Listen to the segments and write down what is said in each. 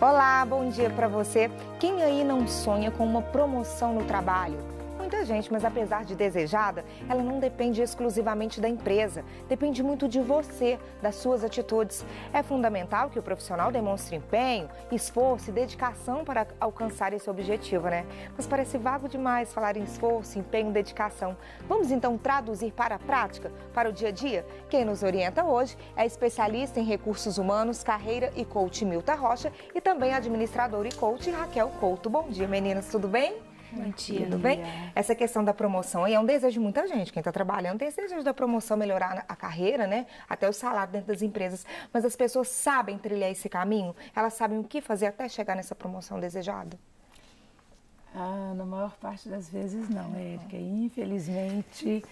Olá, bom dia para você. Quem aí não sonha com uma promoção no trabalho? Muita gente, mas apesar de desejada, ela não depende exclusivamente da empresa. Depende muito de você, das suas atitudes. É fundamental que o profissional demonstre empenho, esforço e dedicação para alcançar esse objetivo, né? Mas parece vago demais falar em esforço, empenho e dedicação. Vamos então traduzir para a prática, para o dia a dia? Quem nos orienta hoje é a especialista em recursos humanos, carreira e coach Milta Rocha e também administradora e coach Raquel Couto. Bom dia, meninas, tudo bem? Bom dia, tudo bem? Essa questão da promoção aí é um desejo de muita gente. Quem está trabalhando tem esse desejo da promoção, melhorar a carreira, né? Até o salário dentro das empresas. Mas as pessoas sabem trilhar esse caminho? Elas sabem o que fazer até chegar nessa promoção desejada? Na maior parte das vezes não, Érica. Infelizmente,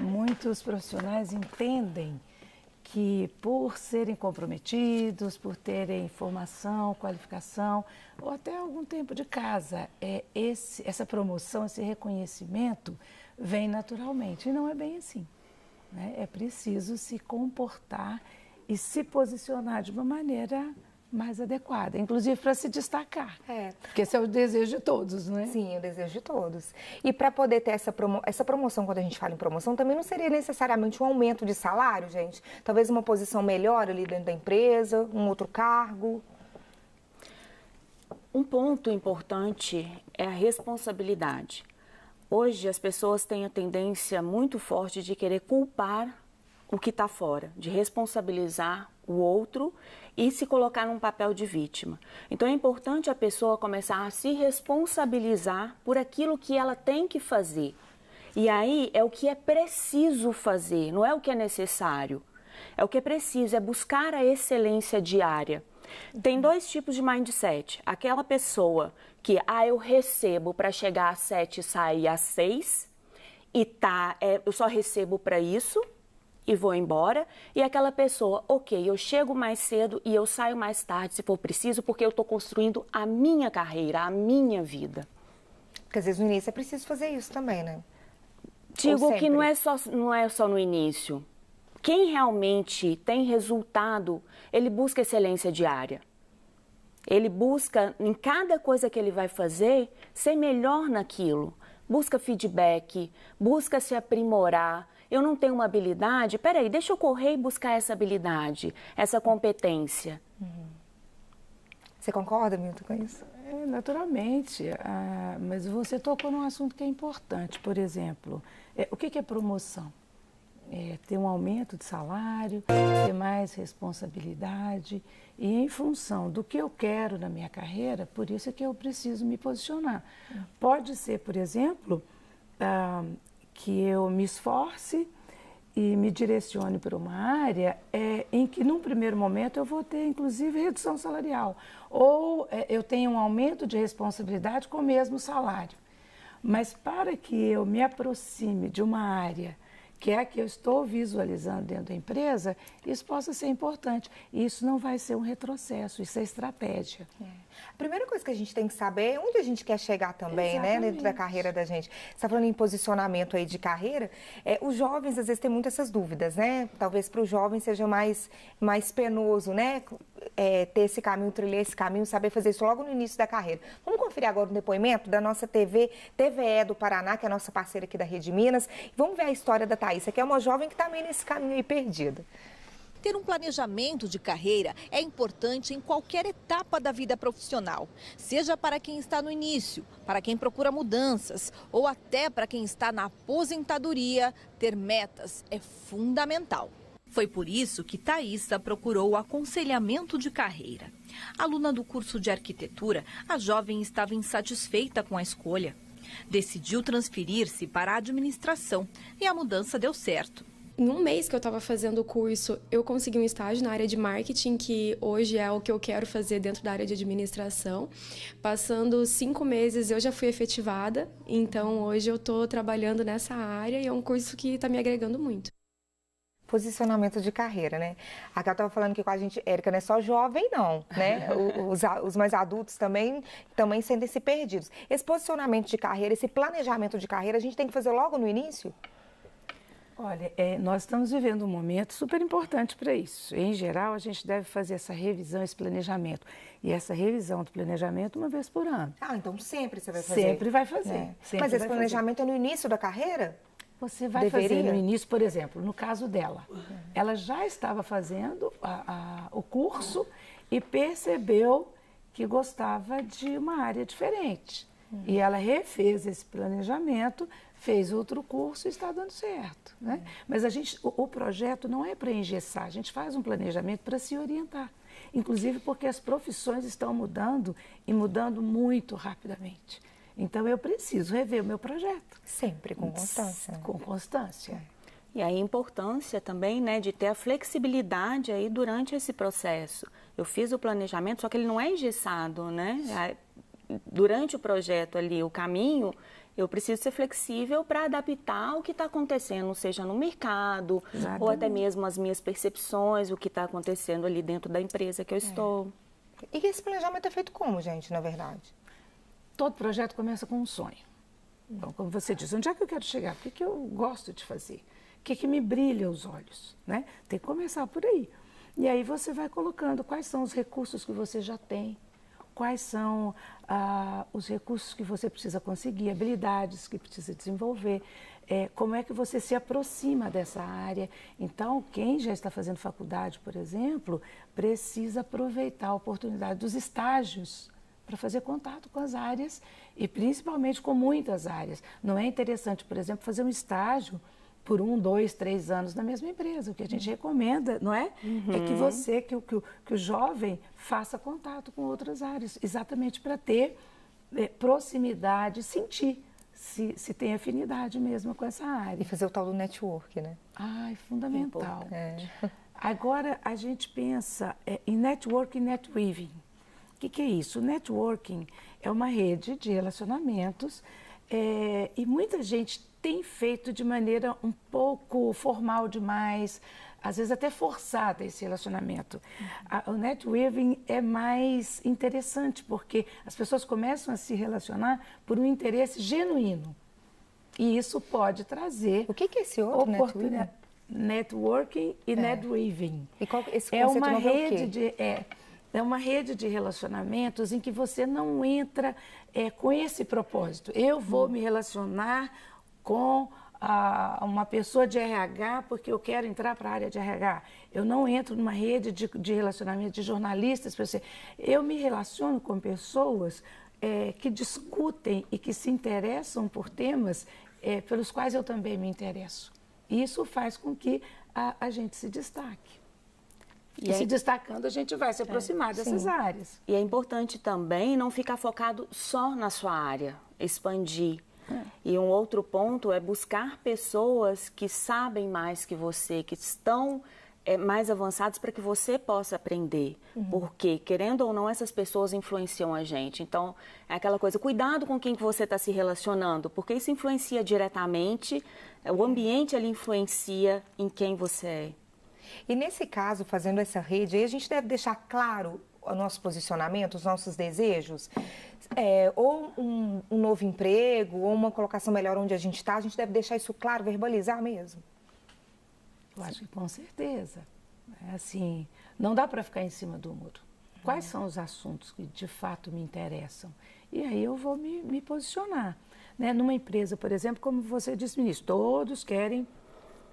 muitos profissionais entendem que por serem comprometidos, por terem formação, qualificação ou até algum tempo de casa, essa promoção, esse reconhecimento vem naturalmente. E não é bem assim, né? É preciso se comportar e se posicionar de uma maneira mais adequada, inclusive para se destacar. Porque esse é o desejo de todos, não é? Sim, é o desejo de todos. E para poder ter essa promoção, quando a gente fala em promoção, também não seria necessariamente um aumento de salário, gente? Talvez uma posição melhor ali dentro da empresa, um outro cargo? Um ponto importante é a responsabilidade. Hoje as pessoas têm a tendência muito forte de querer culpar o que está fora, de responsabilizar o outro e se colocar num papel de vítima. Então é importante a pessoa começar a se responsabilizar por aquilo que ela tem que fazer. E aí é o que é preciso fazer, não é o que é necessário. É o que é preciso, é buscar a excelência diária. Tem dois tipos de mindset. Aquela pessoa que, eu recebo para chegar às 7 e sair às 6 e eu só recebo para isso e vou embora, e aquela pessoa, ok, eu chego mais cedo e eu saio mais tarde se for preciso, porque eu estou construindo a minha carreira, a minha vida. Porque às vezes no início é preciso fazer isso também, né? Digo que não é só no início. Quem realmente tem resultado, ele busca excelência diária. Ele busca, em cada coisa que ele vai fazer, ser melhor naquilo. Busca feedback, busca se aprimorar. Eu não tenho uma habilidade, peraí, deixa eu correr e buscar essa habilidade, essa competência. Você concorda, Milton, com isso? Naturalmente, mas você tocou num assunto que é importante. Por exemplo, o que é promoção? Ter um aumento de salário, ter mais responsabilidade e em função do que eu quero na minha carreira, por isso é que eu preciso me posicionar. Pode ser, por exemplo, que eu me esforce e me direcione para uma área em que, num primeiro momento, eu vou ter, inclusive, redução salarial. Ou eu tenho um aumento de responsabilidade com o mesmo salário. Mas para que eu me aproxime de uma área que é a que eu estou visualizando dentro da empresa, isso possa ser importante. E isso não vai ser um retrocesso, isso é estratégia. A primeira coisa que a gente tem que saber é onde a gente quer chegar também, né, dentro da carreira da gente. Você está falando em posicionamento aí de carreira, os jovens às vezes têm muito essas dúvidas, né? Talvez para o jovem seja mais penoso, né? Ter esse caminho, trilhar esse caminho, saber fazer isso logo no início da carreira. Vamos conferir agora um depoimento da nossa TVE do Paraná, que é a nossa parceira aqui da Rede Minas. Vamos ver a história da Thaísa, que é uma jovem que está meio nesse caminho aí perdida. Ter um planejamento de carreira é importante em qualquer etapa da vida profissional, seja para quem está no início, para quem procura mudanças ou até para quem está na aposentadoria, ter metas é fundamental. Foi por isso que Thaísa procurou o aconselhamento de carreira. Aluna do curso de arquitetura, a jovem estava insatisfeita com a escolha. Decidiu transferir-se para a administração e a mudança deu certo. Em um mês que eu estava fazendo o curso, eu consegui um estágio na área de marketing, que hoje é o que eu quero fazer dentro da área de administração. Passando 5 meses, eu já fui efetivada, então hoje eu estou trabalhando nessa área e é um curso que está me agregando muito. Posicionamento de carreira, né? A Ká estava falando que com a gente, Érica, não é só jovem, não, né? Os mais adultos também sentem-se perdidos. Esse posicionamento de carreira, esse planejamento de carreira, a gente tem que fazer logo no início? Olha, nós estamos vivendo um momento super importante para isso. Em geral, a gente deve fazer essa revisão, esse planejamento. E essa revisão do planejamento uma vez por ano. Ah, então sempre você vai fazer? Sempre vai fazer. Sempre Mas esse vai planejamento é no início da carreira? Você vai fazer no início, por exemplo, no caso dela. Ela já estava fazendo o curso e percebeu que gostava de uma área diferente. E ela refez esse planejamento, fez outro curso e está dando certo. Né? Mas o projeto não é para engessar, a gente faz um planejamento para se orientar. Inclusive porque as profissões estão mudando e mudando muito rapidamente. Então eu preciso rever o meu projeto. Sempre com constância. Com constância. E aí a importância também, né, de ter a flexibilidade aí durante esse processo. Eu fiz o planejamento, só que ele não é engessado, né? Durante o projeto ali, o caminho, eu preciso ser flexível para adaptar o que está acontecendo, seja no mercado, ou até mesmo as minhas percepções, o que está acontecendo ali dentro da empresa que eu estou. E esse planejamento é feito como, gente, na verdade? Todo projeto começa com um sonho. Então, como você diz, onde é que eu quero chegar? O que eu gosto de fazer? O que me brilha os olhos? Né? Tem que começar por aí. E aí você vai colocando quais são os recursos que você já tem, quais são os recursos que você precisa conseguir, habilidades que precisa desenvolver, como é que você se aproxima dessa área. Então, quem já está fazendo faculdade, por exemplo, precisa aproveitar a oportunidade dos estágios para fazer contato com as áreas e principalmente com muitas áreas. Não é interessante, por exemplo, fazer um estágio por 1, 2, 3 anos na mesma empresa. O que a gente recomenda, não é? É que o jovem faça contato com outras áreas, exatamente para ter proximidade, sentir se tem afinidade mesmo com essa área. E fazer o tal do network, né? Ah, é fundamental. Agora a gente pensa em networking e netweaving. O que é isso? O networking é uma rede de relacionamentos e muita gente tem feito de maneira um pouco formal demais, às vezes até forçada esse relacionamento. O netweaving é mais interessante porque as pessoas começam a se relacionar por um interesse genuíno. E isso pode trazer... O que é esse outro netweaving? Networking e netweaving. E qual, esse é conceito uma novo rede é uma rede de relacionamentos em que você não entra com esse propósito. Eu vou me relacionar com uma pessoa de RH porque eu quero entrar para a área de RH. Eu não entro numa rede de relacionamento de jornalistas. Eu me relaciono com pessoas que discutem e que se interessam por temas pelos quais eu também me interesso. E isso faz com que a gente se destaque. E se destacando, a gente vai se aproximar dessas áreas. E é importante também não ficar focado só na sua área, expandir. E um outro ponto é buscar pessoas que sabem mais que você, que estão mais avançados para que você possa aprender. Porque, querendo ou não, essas pessoas influenciam a gente. Então, é aquela coisa, cuidado com quem que você está se relacionando, porque isso influencia diretamente, o ambiente ali influencia em quem você é. E nesse caso, fazendo essa rede, aí a gente deve deixar claro o nosso posicionamento, os nossos desejos, ou um novo emprego, ou uma colocação melhor onde a gente deve deixar isso claro, verbalizar mesmo. Eu acho que com certeza. Assim, não dá para ficar em cima do muro. Quais são os assuntos que de fato me interessam? E aí eu vou me posicionar. Né? Numa empresa, por exemplo, como você disse, ministro, todos querem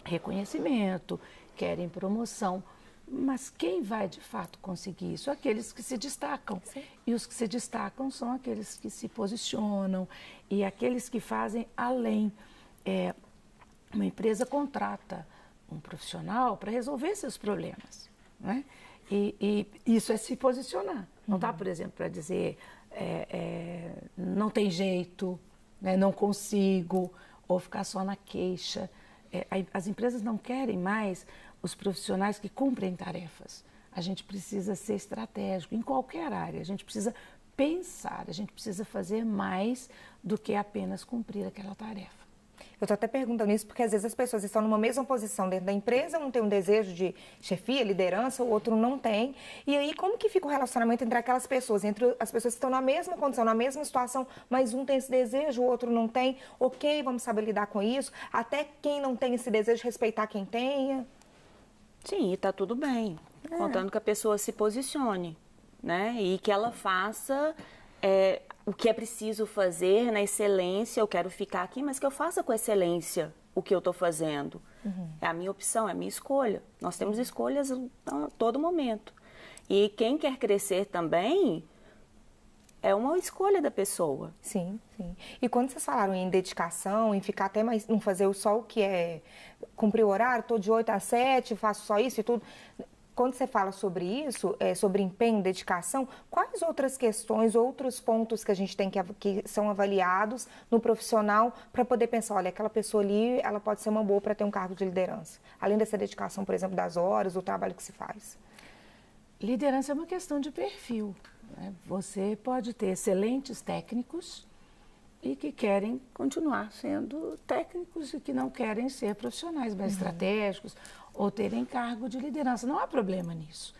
reconhecimento, querem promoção, mas quem vai de fato conseguir isso? Aqueles que se destacam. Sim. E os que se destacam são aqueles que se posicionam e aqueles que fazem além. Uma empresa contrata um profissional para resolver seus problemas, né? E isso é se posicionar. Não dá, por exemplo, para dizer não tem jeito, né? Não consigo, ou ficar só na queixa. As empresas não querem mais os profissionais que cumprem tarefas. A gente precisa ser estratégico em qualquer área. A gente precisa pensar, a gente precisa fazer mais do que apenas cumprir aquela tarefa. Eu estou até perguntando isso porque às vezes as pessoas estão numa mesma posição dentro da empresa, um tem um desejo de chefia, liderança, o outro não tem. E aí, como que fica o relacionamento entre aquelas pessoas, entre as pessoas que estão na mesma condição, na mesma situação, mas um tem esse desejo, o outro não tem? Ok, vamos saber lidar com isso. Até quem não tem esse desejo, respeitar quem tenha. Sim, e tá tudo bem. Contando que a pessoa se posicione, né? E que ela faça o que é preciso fazer na excelência. Eu quero ficar aqui, mas que eu faça com excelência o que eu estou fazendo. É a minha opção, é a minha escolha. Nós temos escolhas a todo momento. E quem quer crescer também é uma escolha da pessoa. Sim, sim. E quando vocês falaram em dedicação, em ficar até mais, não fazer só o que é cumprir o horário, estou de 8 às 7, faço só isso e tudo. Quando você fala sobre isso, sobre empenho, dedicação, quais outras questões, outros pontos que a gente tem que são avaliados no profissional para poder pensar, olha, aquela pessoa ali, ela pode ser uma boa para ter um cargo de liderança? Além dessa dedicação, por exemplo, das horas, do trabalho que se faz. Liderança é uma questão de perfil, né? Você pode ter excelentes técnicos e que querem continuar sendo técnicos e que não querem ser profissionais mais estratégicos ou terem cargo de liderança. Não há problema nisso.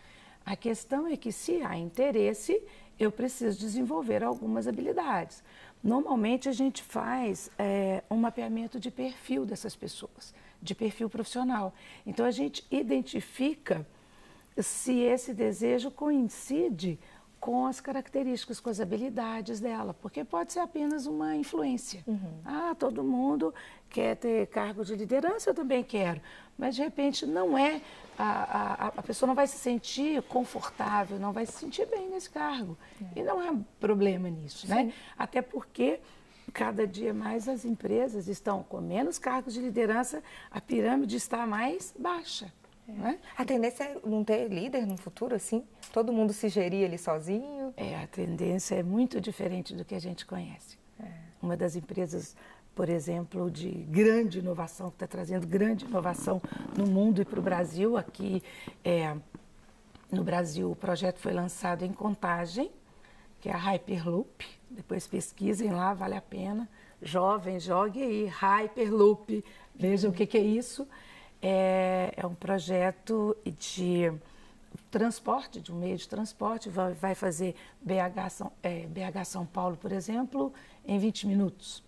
A questão é que, se há interesse, eu preciso desenvolver algumas habilidades. Normalmente, a gente faz um mapeamento de perfil dessas pessoas, de perfil profissional. Então, a gente identifica se esse desejo coincide com as características, com as habilidades dela, porque pode ser apenas uma influência. Todo mundo quer ter cargo de liderança, eu também quero, mas de repente não é, a pessoa não vai se sentir confortável, não vai se sentir bem nesse cargo. E não há problema nisso, né? Até porque cada dia mais as empresas estão com menos cargos de liderança, a pirâmide está mais baixa. Né? A tendência é não ter líder no futuro, assim? Todo mundo se gerir ali sozinho? A tendência é muito diferente do que a gente conhece. Uma das empresas, por exemplo, de grande inovação, que está trazendo grande inovação no mundo e para o Brasil, aqui no Brasil o projeto foi lançado em Contagem, que é a Hyperloop. Depois pesquisem lá, vale a pena. Jovem, jogue aí, Hyperloop, vejam o que é isso. É um projeto de transporte, de um meio de transporte, vai fazer BH São Paulo, por exemplo, em 20 minutos.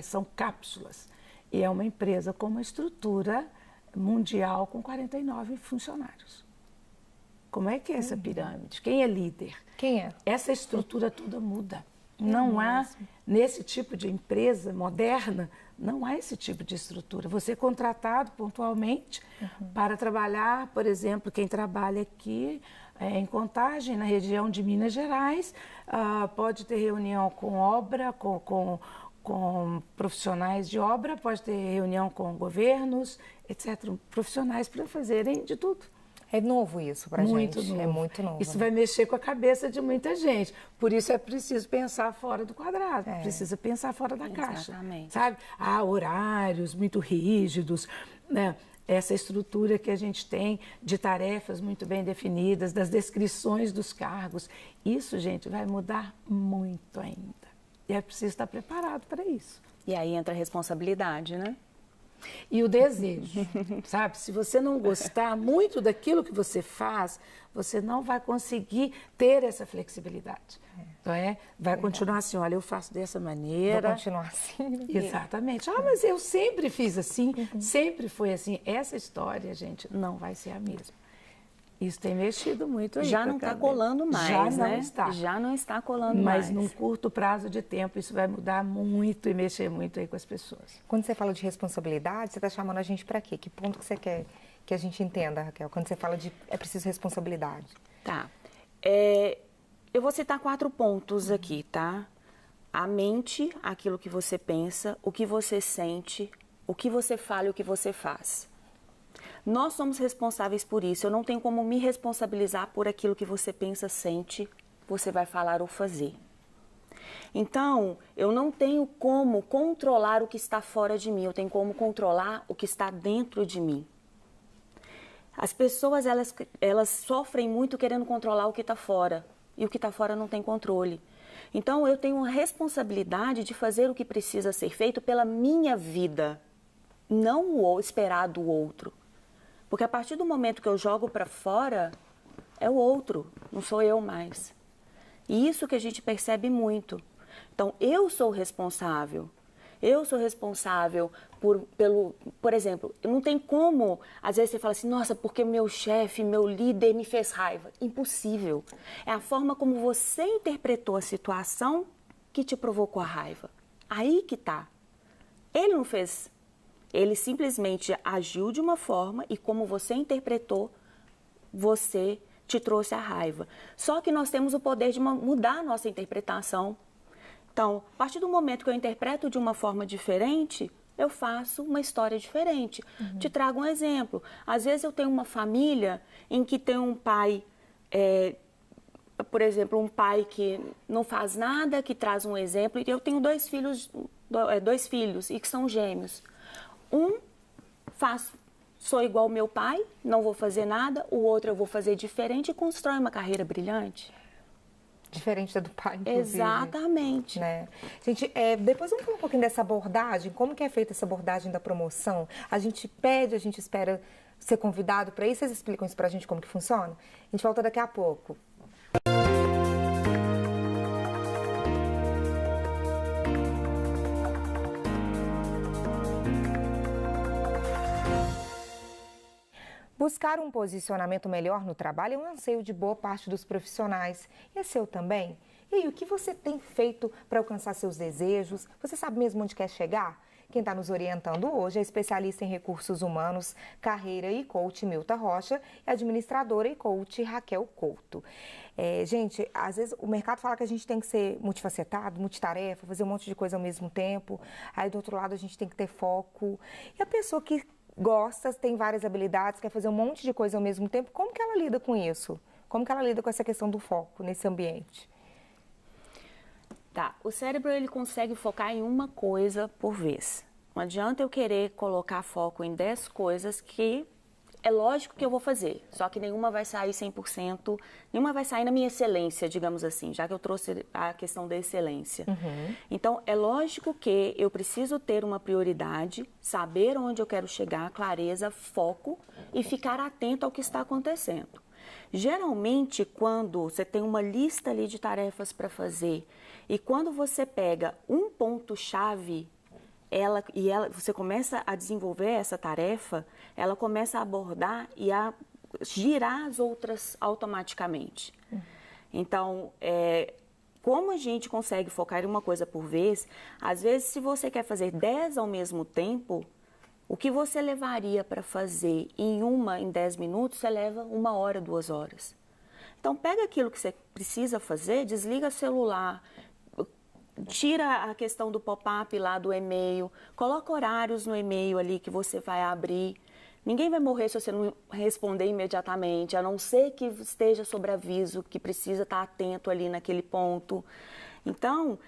São cápsulas. E é uma empresa com uma estrutura mundial com 49 funcionários. Como é que é essa pirâmide? Quem é líder? Quem é? Essa estrutura toda muda. Não há, nesse tipo de empresa moderna, não há esse tipo de estrutura. Você é contratado pontualmente para trabalhar, por exemplo, quem trabalha aqui em Contagem, na região de Minas Gerais, pode ter reunião com obra, com profissionais de obra, pode ter reunião com governos, etc. Profissionais para fazerem de tudo. É novo isso para a gente. Novo. É muito novo. Isso vai mexer com a cabeça de muita gente. Por isso é preciso pensar fora do quadrado, precisa pensar fora da caixa. Exatamente. Sabe? Há horários muito rígidos, né? Essa estrutura que a gente tem de tarefas muito bem definidas, das descrições dos cargos. Isso, gente, vai mudar muito ainda. E é preciso estar preparado para isso. E aí entra a responsabilidade, né? E o desejo, sabe? Se você não gostar muito daquilo que você faz, você não vai conseguir ter essa flexibilidade. Então, vai continuar assim, olha, eu faço dessa maneira. Vou continuar assim. Exatamente. Mas eu sempre fiz assim, sempre foi assim. Essa história, gente, não vai ser a mesma. Isso tem mexido muito aí. Já não está colando mais, já né? Não está. Já não está colando mais. Mas num curto prazo de tempo, isso vai mudar muito e mexer muito aí com as pessoas. Quando você fala de responsabilidade, você está chamando a gente para quê? Que ponto que você quer que a gente entenda, Raquel? Quando você fala de é preciso responsabilidade. Tá. Eu vou citar 4 pontos aqui, tá? A mente, aquilo que você pensa, o que você sente, o que você fala e o que você faz. Nós somos responsáveis por isso. Eu não tenho como me responsabilizar por aquilo que você pensa, sente, você vai falar ou fazer. Então, eu não tenho como controlar o que está fora de mim, eu tenho como controlar o que está dentro de mim. As pessoas, elas sofrem muito querendo controlar o que está fora. e o que está fora não tem controle. Então, eu tenho uma responsabilidade de fazer o que precisa ser feito pela minha vida, não o esperar do outro. Porque a partir do momento que eu jogo para fora, é o outro, não sou eu mais. E isso que a gente percebe muito. Então, eu sou responsável. Eu sou responsável por exemplo, não tem como, às vezes você fala assim, nossa, porque meu chefe, meu líder me fez raiva. Impossível. É a forma como você interpretou a situação que te provocou a raiva. Aí que tá. Ele não fez, ele simplesmente agiu de uma forma e como você interpretou, você te trouxe a raiva. Só que nós temos o poder de mudar a nossa interpretação. Então, a partir do momento que eu interpreto de uma forma diferente, eu faço uma história diferente. Te trago um exemplo. Às vezes eu tenho uma família em que tem um pai, por exemplo, um pai que não faz nada, que traz um exemplo, e eu tenho dois filhos e que são gêmeos. Sou igual ao meu pai, não vou fazer nada, o outro eu vou fazer diferente e constrói uma carreira brilhante. Diferente da do pai, inclusive. Exatamente. Né? Gente, depois vamos falar um pouquinho dessa abordagem, como que é feita essa abordagem da promoção? A gente pede, a gente espera ser convidado para isso, vocês explicam isso para a gente como que funciona? A gente volta daqui a pouco. Buscar um posicionamento melhor no trabalho é um anseio de boa parte dos profissionais. E é seu também? E aí, o que você tem feito para alcançar seus desejos? Você sabe mesmo onde quer chegar? Quem está nos orientando hoje é especialista em recursos humanos, carreira e coach Milta Rocha e administradora e coach Raquel Couto. Gente, às vezes o mercado fala que a gente tem que ser multifacetado, multitarefa, fazer um monte de coisa ao mesmo tempo. Aí do outro lado a gente tem que ter foco. E a pessoa que gosta, tem várias habilidades, quer fazer um monte de coisa ao mesmo tempo, como que ela lida com isso? Como que ela lida com essa questão do foco nesse ambiente? Tá, o cérebro ele consegue focar em uma coisa por vez. Não adianta eu querer colocar foco em 10 coisas que é lógico que eu vou fazer, só que nenhuma vai sair 100%, nenhuma vai sair na minha excelência, digamos assim, já que eu trouxe a questão da excelência. Então, é lógico que eu preciso ter uma prioridade, saber onde eu quero chegar, clareza, foco e ficar atento ao que está acontecendo. Geralmente, quando você tem uma lista ali de tarefas para fazer e quando você pega um ponto-chave, você começa a desenvolver essa tarefa, ela começa a abordar e a girar as outras automaticamente. Então, como a gente consegue focar em uma coisa por vez, às vezes se você quer fazer 10 ao mesmo tempo, o que você levaria para fazer em 10 minutos, você leva 1 hora, 2 horas. Então, pega aquilo que você precisa fazer, desliga o celular, tira a questão do pop-up lá do e-mail, coloca horários no e-mail ali que você vai abrir. Ninguém vai morrer se você não responder imediatamente, a não ser que esteja sob aviso, que precisa estar atento ali naquele ponto. Então,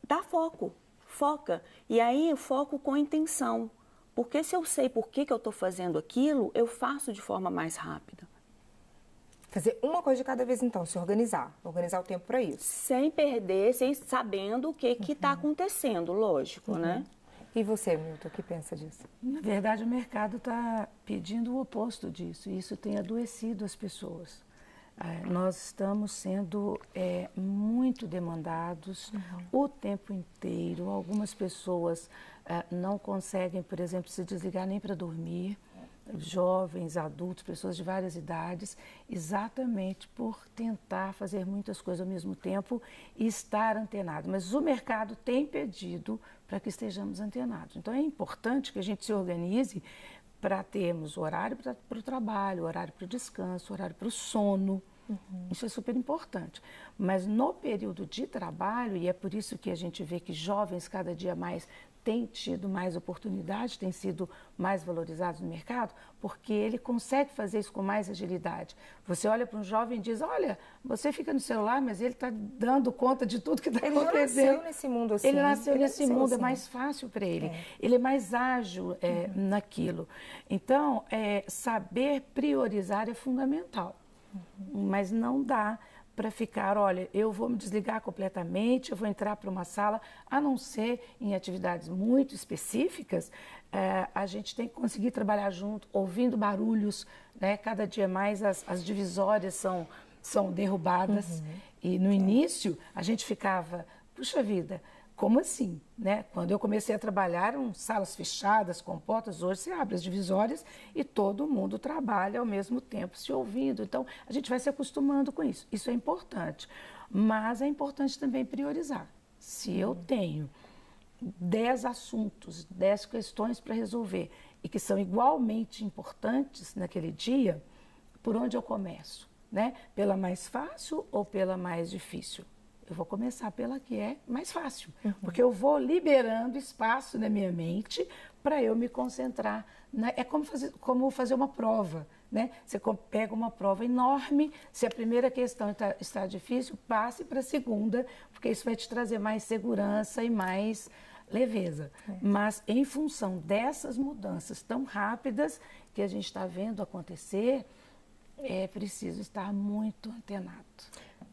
dá foco, foca. E aí, foco com intenção. Porque se eu sei por que eu estou fazendo aquilo, eu faço de forma mais rápida. Fazer uma coisa de cada vez, então, se organizar o tempo para isso. Sem perder, sabendo o que está acontecendo, lógico, né? E você, Milton, o que pensa disso? Na verdade, o mercado está pedindo o oposto disso, e isso tem adoecido as pessoas. Nós estamos sendo muito demandados o tempo inteiro. Algumas pessoas não conseguem, por exemplo, se desligar nem para dormir. Jovens, adultos, pessoas de várias idades, exatamente por tentar fazer muitas coisas ao mesmo tempo e estar antenado. Mas o mercado tem pedido para que estejamos antenados. Então é importante que a gente se organize para termos horário para o trabalho, horário para o descanso, horário para o sono. Isso é super importante. Mas no período de trabalho, e é por isso que a gente vê que jovens cada dia mais têm tido mais oportunidade, têm sido mais valorizados no mercado, porque ele consegue fazer isso com mais agilidade. Você olha para um jovem e diz, olha, você fica no celular, mas ele está dando conta de tudo que está acontecendo. Ele nasceu nesse mundo assim. Ele nasceu nesse mundo, é mais fácil para ele. Ele é mais ágil naquilo. Então, saber priorizar é fundamental. Mas não dá para ficar, olha, eu vou me desligar completamente, eu vou entrar para uma sala, a não ser em atividades muito específicas, a gente tem que conseguir trabalhar junto, ouvindo barulhos, né? Cada dia mais as divisórias são derrubadas. E no início a gente ficava, puxa vida, como assim? Né? Quando eu comecei a trabalhar, eram salas fechadas, com portas. Hoje você abre as divisórias e todo mundo trabalha ao mesmo tempo se ouvindo. Então, a gente vai se acostumando com isso. Isso é importante. Mas é importante também priorizar. Se eu tenho 10 assuntos, 10 questões para resolver e que são igualmente importantes naquele dia, por onde eu começo? Né? Pela mais fácil ou pela mais difícil? Eu vou começar pela que é mais fácil, porque eu vou liberando espaço na minha mente para eu me concentrar. É como fazer uma prova, né? Você pega uma prova enorme, se a primeira questão está difícil, passe para a segunda, porque isso vai te trazer mais segurança e mais leveza. Mas em função dessas mudanças tão rápidas que a gente está vendo acontecer, é preciso estar muito antenado.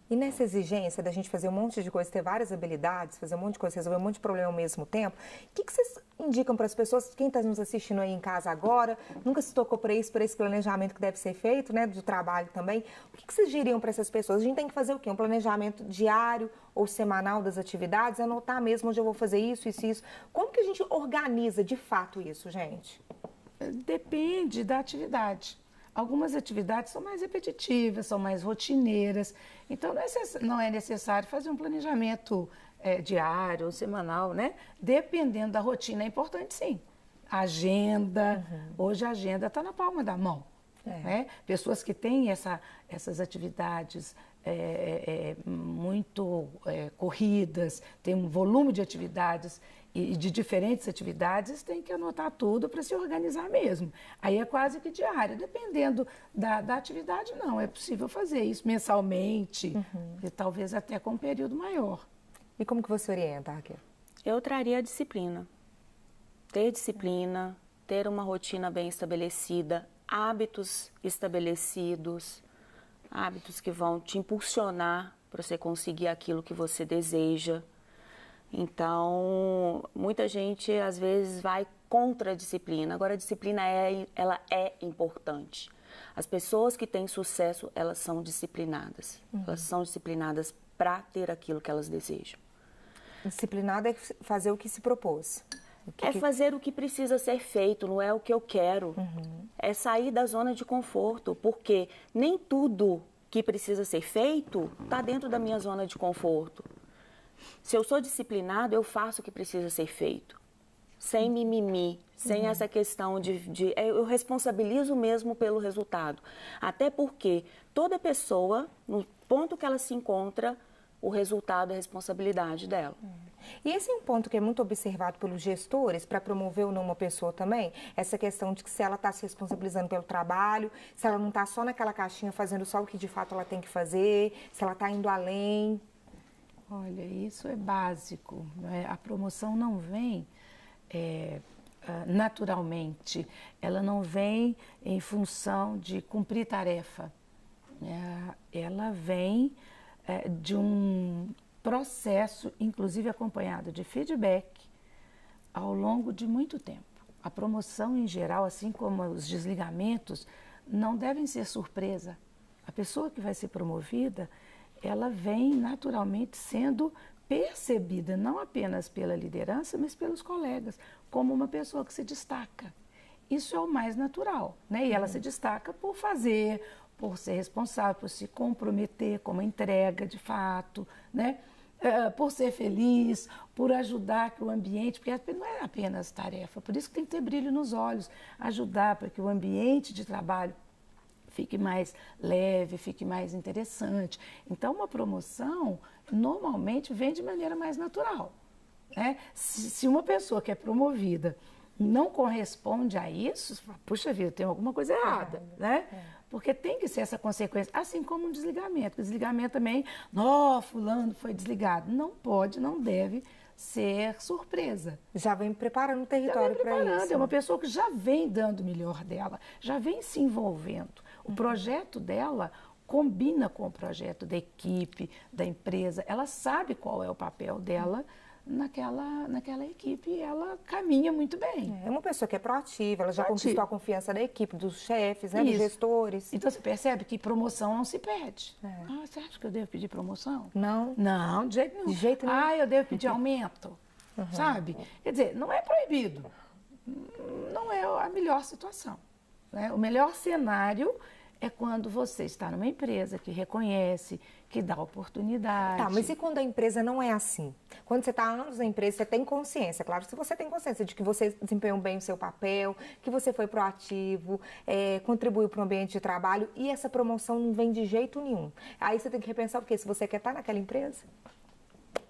E nessa exigência da gente fazer um monte de coisa, ter várias habilidades, fazer um monte de coisa, resolver um monte de problema ao mesmo tempo, o que vocês indicam para as pessoas, quem está nos assistindo aí em casa agora, nunca se tocou por esse planejamento que deve ser feito, né, do trabalho também, o que vocês diriam para essas pessoas? A gente tem que fazer o quê? Um planejamento diário ou semanal das atividades, anotar mesmo onde eu vou fazer isso, isso e isso. Como que a gente organiza de fato isso, gente? Depende da atividade. Algumas atividades são mais repetitivas, são mais rotineiras, então não é necessário fazer um planejamento diário ou semanal, né? Dependendo da rotina, é importante sim. Agenda, hoje a agenda está na palma da mão. Né? Pessoas que têm essas atividades muito corridas, tem um volume de atividades e de diferentes atividades, tem que anotar tudo para se organizar mesmo. Aí é quase que diário, dependendo da atividade, não. É possível fazer isso mensalmente, e talvez até com um período maior. E como que você orienta, Raquel? Eu traria a disciplina. Ter disciplina, ter uma rotina bem estabelecida, hábitos estabelecidos, hábitos que vão te impulsionar para você conseguir aquilo que você deseja. Então, muita gente às vezes vai contra a disciplina. Agora, a disciplina ela é importante. As pessoas que têm sucesso, elas são disciplinadas. Elas são disciplinadas para ter aquilo que elas desejam. Disciplinada é fazer o que se propôs. Fazer o que precisa ser feito, não é o que eu quero. É sair da zona de conforto, porque nem tudo que precisa ser feito está dentro da minha zona de conforto. Se eu sou disciplinado, eu faço o que precisa ser feito. Sem mimimi, sem essa questão eu responsabilizo mesmo pelo resultado. Até porque toda pessoa, no ponto que ela se encontra, o resultado é responsabilidade dela. E esse é um ponto que é muito observado pelos gestores para promover ou não uma pessoa também, essa questão de que se ela está se responsabilizando pelo trabalho, se ela não está só naquela caixinha fazendo só o que de fato ela tem que fazer, se ela está indo além. Olha, isso é básico. Né? A promoção não vem naturalmente, ela não vem em função de cumprir tarefa. Ela vem de um processo, inclusive acompanhado de feedback, ao longo de muito tempo. A promoção em geral, assim como os desligamentos, não devem ser surpresa. A pessoa que vai ser promovida, ela vem naturalmente sendo percebida, não apenas pela liderança, mas pelos colegas, como uma pessoa que se destaca. Isso é o mais natural, né? E ela se destaca por fazer, por ser responsável, por se comprometer com uma entrega de fato, né? Por ser feliz, por ajudar que o ambiente, porque não é apenas tarefa, por isso que tem que ter brilho nos olhos, ajudar para que o ambiente de trabalho fique mais leve, fique mais interessante. Então, uma promoção normalmente vem de maneira mais natural. Né? Se uma pessoa que é promovida não corresponde a isso, puxa vida, tem alguma coisa errada, né? Porque tem que ser essa consequência, assim como um desligamento. O desligamento também, fulano foi desligado. Não pode, não deve ser surpresa. Já vem preparando o território para isso. É uma pessoa que já vem dando o melhor dela, já vem se envolvendo. O projeto dela combina com o projeto da equipe, da empresa, ela sabe qual é o papel dela naquela equipe e ela caminha muito bem. É uma pessoa que é proativa, ela já Proativa. conquistou a confiança da equipe, dos chefes, né, dos Isso. gestores. Então você percebe que promoção não se pede. Ah, você acha que eu devo pedir promoção? Não. Não, de jeito nenhum. De jeito nenhum. Ah, eu devo pedir aumento, sabe? Quer dizer, não é proibido, não é a melhor situação, né? O melhor cenário é quando você está numa empresa que reconhece, que dá oportunidade. Tá, mas e quando a empresa não é assim? Quando você está há anos na empresa, você tem consciência, claro, se você tem consciência de que você desempenhou bem o seu papel, que você foi proativo, contribuiu para o ambiente de trabalho e essa promoção não vem de jeito nenhum. Aí você tem que repensar o quê? Se você quer estar naquela empresa?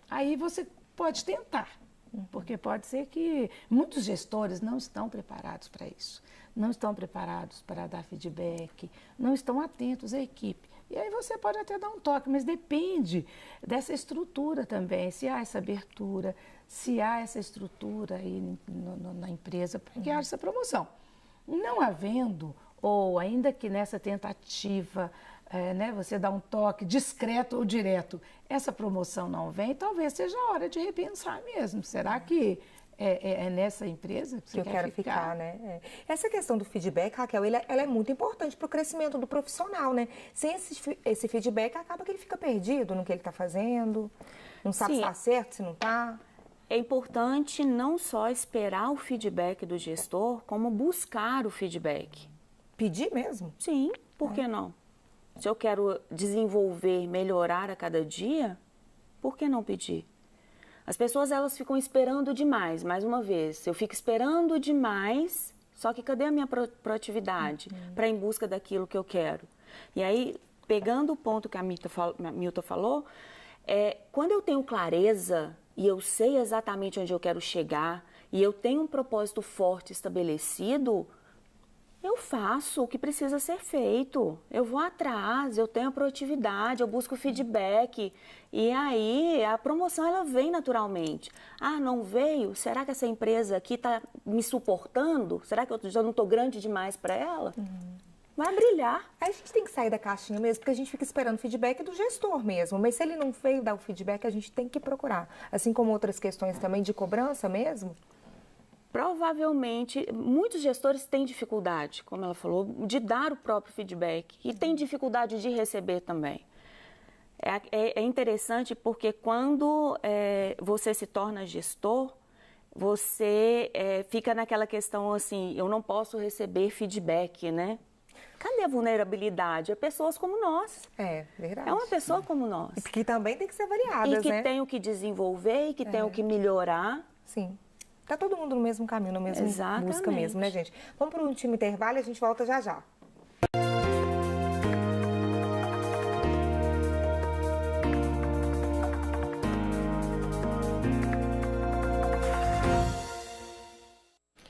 Aí você pode tentar, porque pode ser que muitos gestores não estão preparados para isso, não estão preparados para dar feedback, não estão atentos à equipe. E aí você pode até dar um toque, mas depende dessa estrutura também, se há essa abertura, se há essa estrutura aí na empresa para que haja essa promoção. Não havendo, ou ainda que nessa tentativa, né, você dá um toque discreto ou direto, essa promoção não vem, talvez seja a hora de repensar mesmo. Será que é nessa empresa que você Que eu quer quero ficar, né? Essa questão do feedback, Raquel, ela é muito importante para o crescimento do profissional, né? Sem esse feedback, acaba que ele fica perdido no que ele está fazendo, não sabe se está certo, se não está. É importante não só esperar o feedback do gestor, como buscar o feedback. Pedir mesmo? Sim, por que não? Se eu quero desenvolver, melhorar a cada dia, por que não pedir? As pessoas, elas ficam esperando demais, mais uma vez. Eu fico esperando demais, só que cadê a minha proatividade para ir em busca daquilo que eu quero? E aí, pegando o ponto que a Milton falou, quando eu tenho clareza e eu sei exatamente onde eu quero chegar e eu tenho um propósito forte estabelecido, eu faço o que precisa ser feito, eu vou atrás, eu tenho proatividade, eu busco feedback e aí a promoção ela vem naturalmente. Ah, não veio? Será que essa empresa aqui está me suportando? Será que eu já não estou grande demais para ela? Vai brilhar. Aí a gente tem que sair da caixinha mesmo, porque a gente fica esperando feedback do gestor mesmo, mas se ele não veio dar o feedback, a gente tem que procurar. Assim como outras questões também de cobrança mesmo. Provavelmente, muitos gestores têm dificuldade, como ela falou, de dar o próprio feedback e têm dificuldade de receber também. É interessante porque quando você se torna gestor, você fica naquela questão assim, eu não posso receber feedback, né? Cadê a vulnerabilidade? É pessoas como nós. É, verdade. É uma pessoa como nós. E que também tem que ser variadas, e que né? tem o que desenvolver e que tem o que melhorar. Sim. Tá todo mundo no mesmo caminho, na mesma busca mesmo, né, gente? Vamos para um último intervalo e a gente volta já já.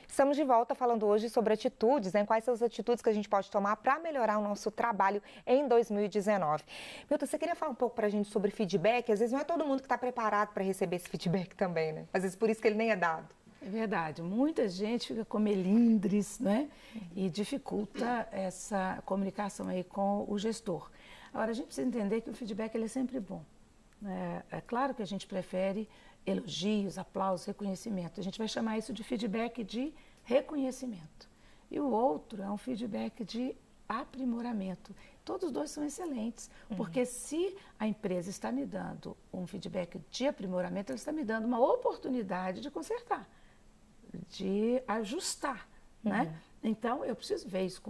Estamos de volta falando hoje sobre atitudes, né? Quais são as atitudes que a gente pode tomar para melhorar o nosso trabalho em 2019. Milton, você queria falar um pouco para a gente sobre feedback? Às vezes não é todo mundo que está preparado para receber esse feedback também, né? Às vezes por isso que ele nem é dado. É verdade, muita gente fica com melindres, né? E dificulta essa comunicação aí com o gestor. Agora, a gente precisa entender que o feedback ele é sempre bom. É claro que a gente prefere elogios, aplausos, reconhecimento. A gente vai chamar isso de feedback de reconhecimento. E o outro é um feedback de aprimoramento. Todos os dois são excelentes, porque se a empresa está me dando um feedback de aprimoramento, ela está me dando uma oportunidade de consertar, de ajustar, né? Então, eu preciso ver isso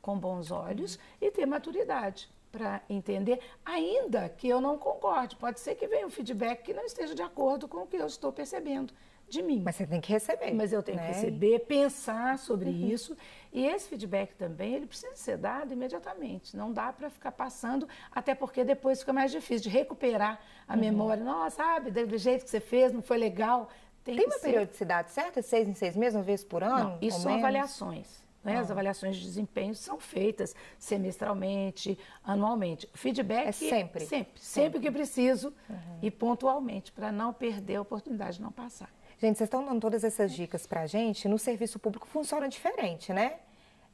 com bons olhos e ter maturidade para entender, ainda que eu não concorde. Pode ser que venha um feedback que não esteja de acordo com o que eu estou percebendo de mim. Mas você tem que receber. Mas eu tenho que receber, pensar sobre isso. E esse feedback também, ele precisa ser dado imediatamente. Não dá para ficar passando, até porque depois fica mais difícil de recuperar a memória. Nossa, sabe, do jeito que você fez, não foi legal. Tem uma periodicidade certa? 6 em 6 meses, uma vez por ano? Não, isso são avaliações. Né? As avaliações de desempenho são feitas semestralmente, anualmente. O feedback é sempre? Sempre que preciso e pontualmente, para não perder a oportunidade de não passar. Gente, vocês estão dando todas essas dicas para a gente. No serviço público funciona diferente, né?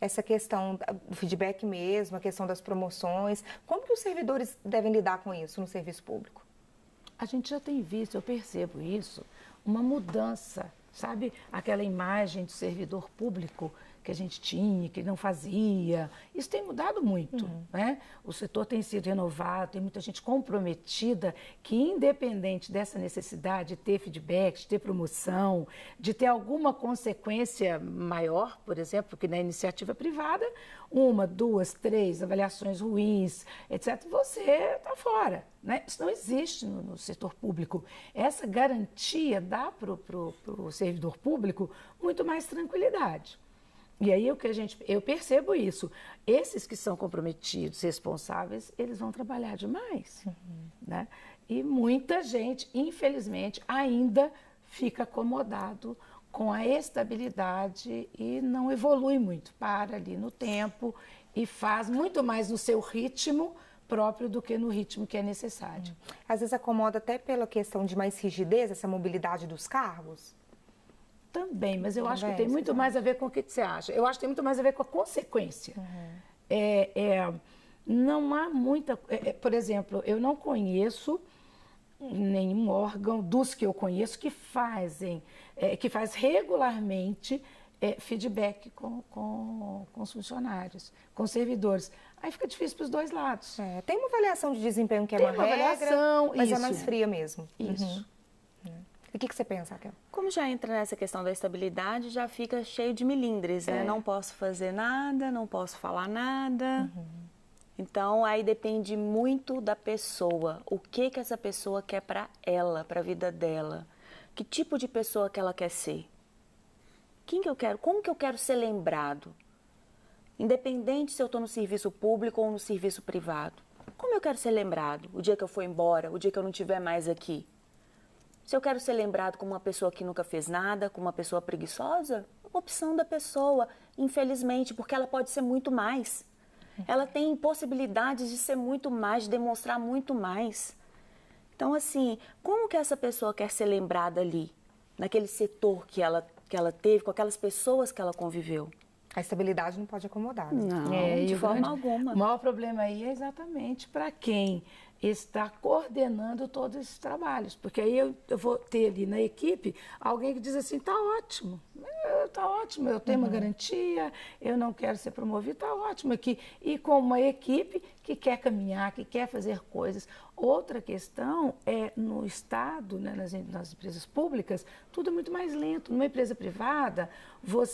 essa questão do feedback mesmo, a questão das promoções. Como que os servidores devem lidar com isso no serviço público? A gente já tem visto, eu percebo isso, uma mudança, sabe? Aquela imagem do servidor público que a gente tinha, que não fazia. Isso tem mudado muito, né? O setor tem sido renovado, tem muita gente comprometida que, independente dessa necessidade de ter feedback, de ter promoção, de ter alguma consequência maior, por exemplo, que na iniciativa privada, 1, 2, 3 avaliações ruins, etc., você está fora, né? Isso não existe no setor público. Essa garantia dá para o servidor público muito mais tranquilidade. E aí eu percebo isso. Esses que são comprometidos, responsáveis, eles vão trabalhar demais, né? E muita gente, infelizmente, ainda fica acomodado com a estabilidade e não evolui muito, para ali no tempo e faz muito mais no seu ritmo próprio do que no ritmo que é necessário. Às vezes acomoda até pela questão de mais rigidez, essa mobilidade dos cargos? Também, mas eu acho que tem muito mais a ver com o que você acha. Eu acho que tem muito mais a ver com a consequência. Não há muita... por exemplo, eu não conheço nenhum órgão dos que eu conheço que faz regularmente feedback com os funcionários, com os servidores. Aí fica difícil para os dois lados. Tem uma avaliação de desempenho que é tem uma regra, avaliação, mas isso. é mais fria mesmo. Isso. E o que você pensa, Raquel? Como já entra nessa questão da estabilidade, já fica cheio de milindres, né? Não posso fazer nada, não posso falar nada. Então, aí depende muito da pessoa. O que essa pessoa quer para ela, para a vida dela. Que tipo de pessoa que ela quer ser. Quem que eu quero? Como que eu quero ser lembrado? Independente se eu estou no serviço público ou no serviço privado. Como eu quero ser lembrado? O dia que eu for embora, o dia que eu não estiver mais aqui. Se eu quero ser lembrado como uma pessoa que nunca fez nada, como uma pessoa preguiçosa, opção da pessoa, infelizmente, porque ela pode ser muito mais. Ela tem possibilidades de ser muito mais, de demonstrar muito mais. Então, assim, como que essa pessoa quer ser lembrada ali, naquele setor que ela teve, com aquelas pessoas que ela conviveu? A estabilidade não pode acomodar. Não, de forma alguma. O maior problema aí é exatamente para quem está coordenando todos esses trabalhos. Porque aí eu vou ter ali na equipe alguém que diz assim, tá ótimo, eu tenho uma garantia, eu não quero ser promovido, tá ótimo aqui. E com uma equipe que quer caminhar, que quer fazer coisas. Outra questão é no Estado, né, nas empresas públicas, tudo é muito mais lento. Numa empresa privada,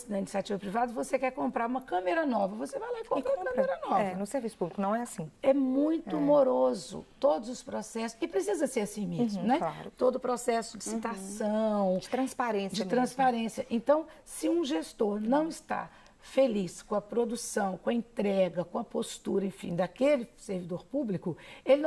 na iniciativa privada, você quer comprar uma câmera nova, você vai lá e compra uma câmera nova. No serviço público não é assim. É muito moroso, todos os processos, e precisa ser assim mesmo, né? Claro. Todo o processo de citação, De transparência de mesmo. transparência. Então, se um gestor não está feliz com a produção, com a entrega, com a postura, enfim, daquele servidor público, ele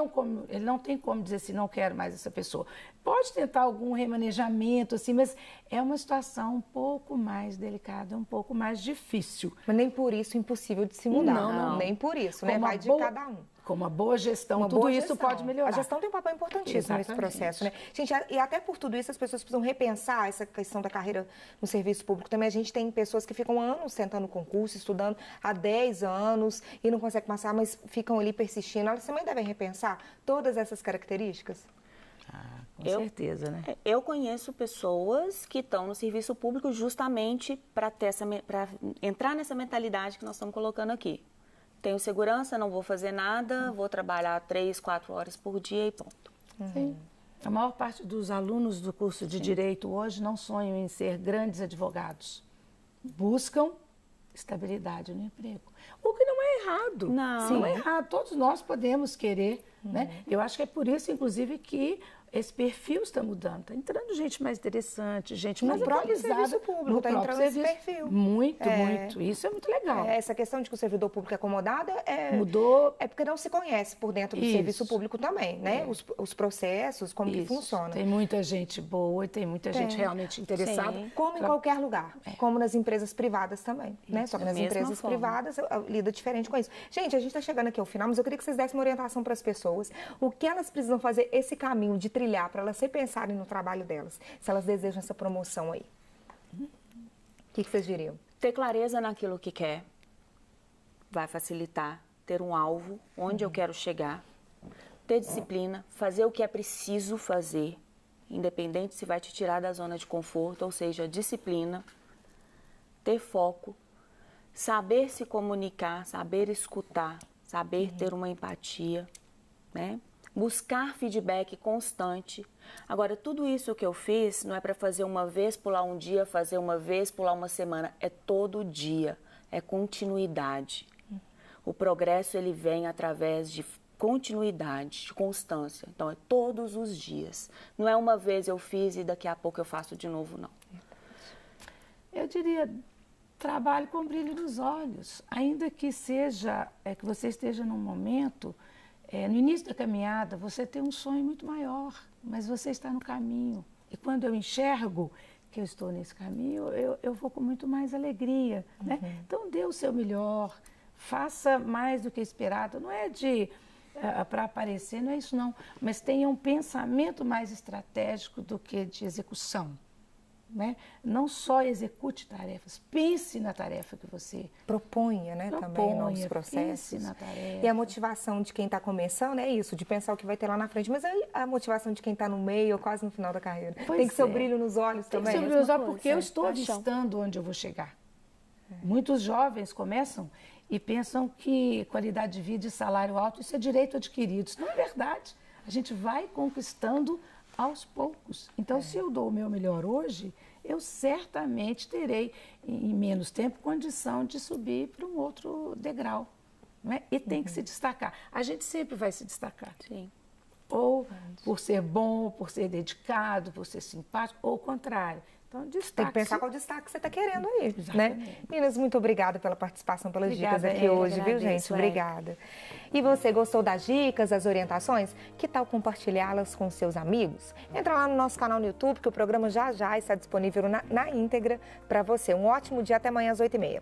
não tem como dizer assim, não quero mais essa pessoa. Pode tentar algum remanejamento, assim, mas é uma situação um pouco mais delicada, um pouco mais difícil. Mas nem por isso impossível de se mudar. Não. Nem por isso, né? Com uma Vai de boa- cada um. Com uma boa gestão, Uma tudo boa isso gestão. pode melhorar. A gestão tem um papel importantíssimo nesse Exatamente. processo, né? Gente, e até por tudo isso as pessoas precisam repensar essa questão da carreira no serviço público também. A gente tem pessoas que ficam anos tentando concurso, estudando há 10 anos e não conseguem passar, mas ficam ali persistindo. Elas também devem repensar todas essas características? Com certeza, né? Eu conheço pessoas que estão no serviço público justamente para entrar nessa mentalidade que nós estamos colocando aqui. Tenho segurança, não vou fazer nada, vou trabalhar 3, 4 horas por dia e ponto. Sim. A maior parte dos alunos do curso de Direito hoje não sonham em ser grandes advogados. Buscam estabilidade no emprego. O que não é errado. Não é errado. Todos nós podemos querer, né? Eu acho que é por isso, inclusive, que esse perfil está mudando. Está entrando gente mais interessante, gente mais atualizada. No serviço público, está entrando esse perfil. Muito, muito. Isso é muito legal. Essa questão de que o servidor público é acomodado mudou. É porque não se conhece por dentro do serviço público também, né? Os processos, como que funciona. Tem muita gente boa e tem muita gente realmente interessada. Sim. Como em qualquer lugar, como nas empresas privadas também, né? Só que nas mesma empresas forma. privadas lida diferente com isso. Gente, a gente está chegando aqui ao final, mas eu queria que vocês dessem uma orientação para as pessoas. O que elas precisam fazer esse caminho de trilhar para elas repensarem no trabalho delas, se elas desejam essa promoção aí? O que vocês diriam? Ter clareza naquilo que quer. vai facilitar ter um alvo, onde eu quero chegar, ter disciplina, fazer o que é preciso fazer, independente se vai te tirar da zona de conforto, ou seja, disciplina, ter foco, saber se comunicar, saber escutar, saber ter uma empatia, né? Buscar feedback constante. Agora, tudo isso que eu fiz não é para fazer uma vez, pular um dia, fazer uma vez, pular uma semana. É todo dia, é continuidade. O progresso, ele vem através de continuidade, de constância. Então, é todos os dias. Não é uma vez eu fiz e daqui a pouco eu faço de novo, não. Eu diria, trabalhe com brilho nos olhos. Ainda que seja, que você esteja num momento, no início da caminhada, você tem um sonho muito maior, mas você está no caminho. E quando eu enxergo que eu estou nesse caminho, eu vou com muito mais alegria, né? Então, dê o seu melhor, faça mais do que esperado. Não é para aparecer, não é isso não, mas tenha um pensamento mais estratégico do que de execução. Né? Não só execute tarefas, pense na tarefa que você proponha, né? Também novos processos. Pense na tarefa. E a motivação de quem está começando é isso, de pensar o que vai ter lá na frente. Mas aí a motivação de quem está no meio ou quase no final da carreira. Tem que ser o brilho nos olhos também. Tem que ser o brilho nos olhos porque eu estou avistando onde eu vou chegar. Muitos jovens começam e pensam que qualidade de vida e salário alto, isso é direito adquirido. Isso não é verdade. A gente vai conquistando aos poucos. Então, se eu dou o meu melhor hoje, eu certamente terei, em menos tempo, condição de subir para um outro degrau. Não é? E tem que se destacar. A gente sempre vai se destacar. Sim. Ou por ser bom, por ser dedicado, por ser simpático, ou o contrário. Então, destaque. Tem que pensar qual destaque você está querendo aí, Exatamente. né? Meninas, muito obrigada pela participação, pelas dicas aqui eu hoje, viu, agradeço, gente? Obrigada. E você gostou das dicas, das orientações? Que tal compartilhá-las com seus amigos? Entra lá no nosso canal no YouTube, que o programa já está disponível na íntegra para você. Um ótimo dia, até amanhã às 8h30.